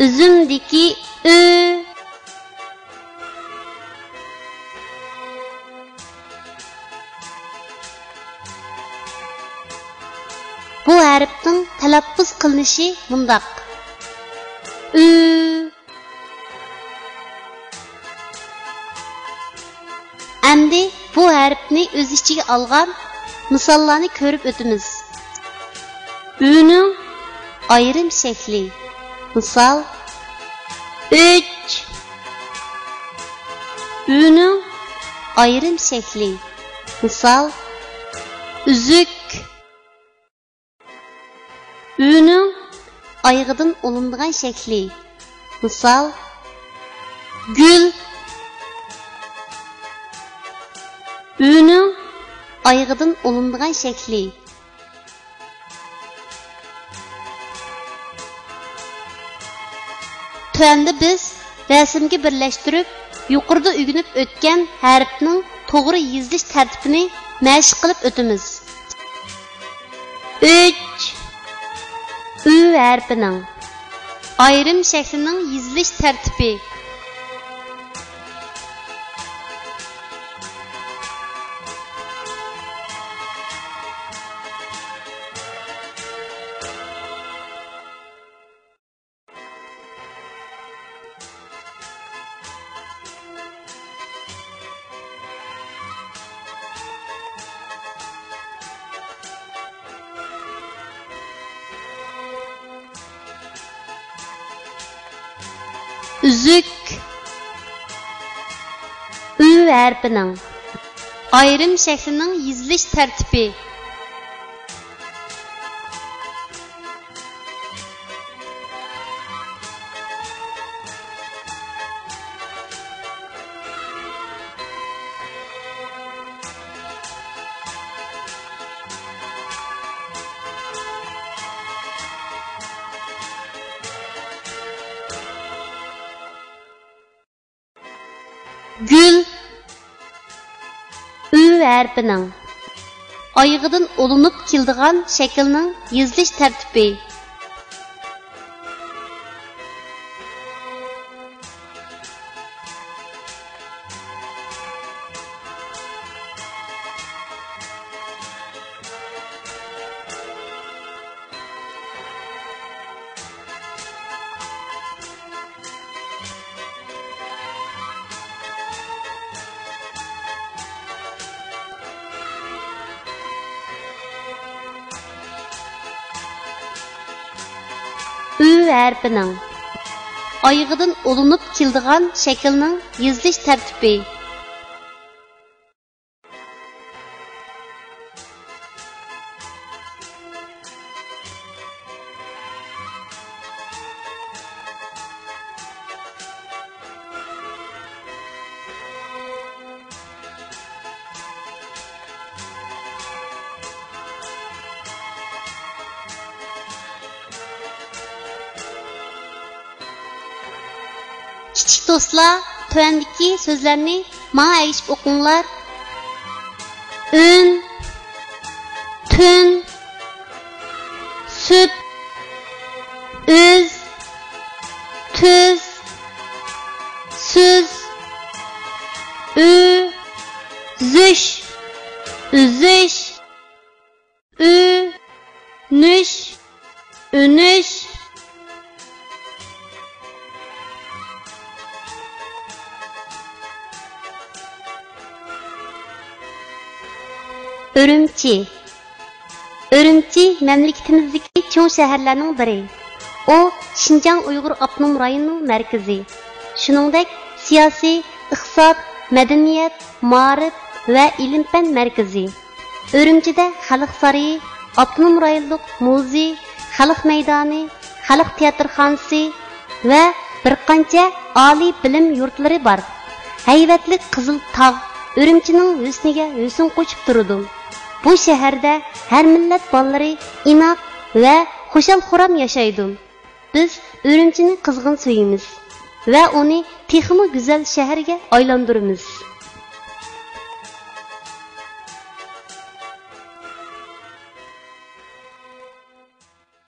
Üzümdeki ü. Bu harfning talaffuz qilinishi bundaq. Ü. Endi bu harfni o'z ichiga olgan misollarni ko'rib o'tamiz. Ü'ning ayrim shakli. Misol 3. Ü'ning ayrim shakli. Misol üzük. Ü'ning ayg'idan olinadigan shakli. Misol gül. Ü'ning ayg'idan olinadigan shakli. Tuanda biz rasmga birlashtirib, yuqorida o'rganib o'tgan harfning to'g'ri yozilish tartibini mashq qilib o'tamiz. 3. Ü harfining ayrim shaklining yozilish tartibi. Üzük. Ü harfining ayrim shaklining yozilish tartibi. Gül. Ü harfining ayg'idan olinib keladigan shaklning yozilish tartibi. Ü harfining ayg'idan olinib keladigan shaklning yozilish tartibi. Kichik do'stlar, tuandagi so'zlarni menga ergishib o'qinglar. Un, tun, süt, öz, tuz, süz, ü, züş, üzüş, ü, nüş, ünüş. Ürümçi. Ürümçi memleketimizdeki çoğu şehirlerinin biri. O, Şinjan Uyghur Abnum rayonunun merkezi. Şuningdek, siyasi, iqtisod, madaniyat, ma'rif ve ilim-fan merkezi. Ürümçide Xalq Sarayı, Abnum rayonluq muzey, Xalq maydoni, Xalq teatrxonasi ve bir qancha oliy bilim yurtlari bor. Haybatli Qizil tog' Ürümchining husniga husn qo'shib turdim. Bu shaharda har millat bolalari inoq va xushal-xuram yashaydi. Biz Ürümchini qizg'in suyimiz va uni texmi go'zal shaharga aylantiramiz.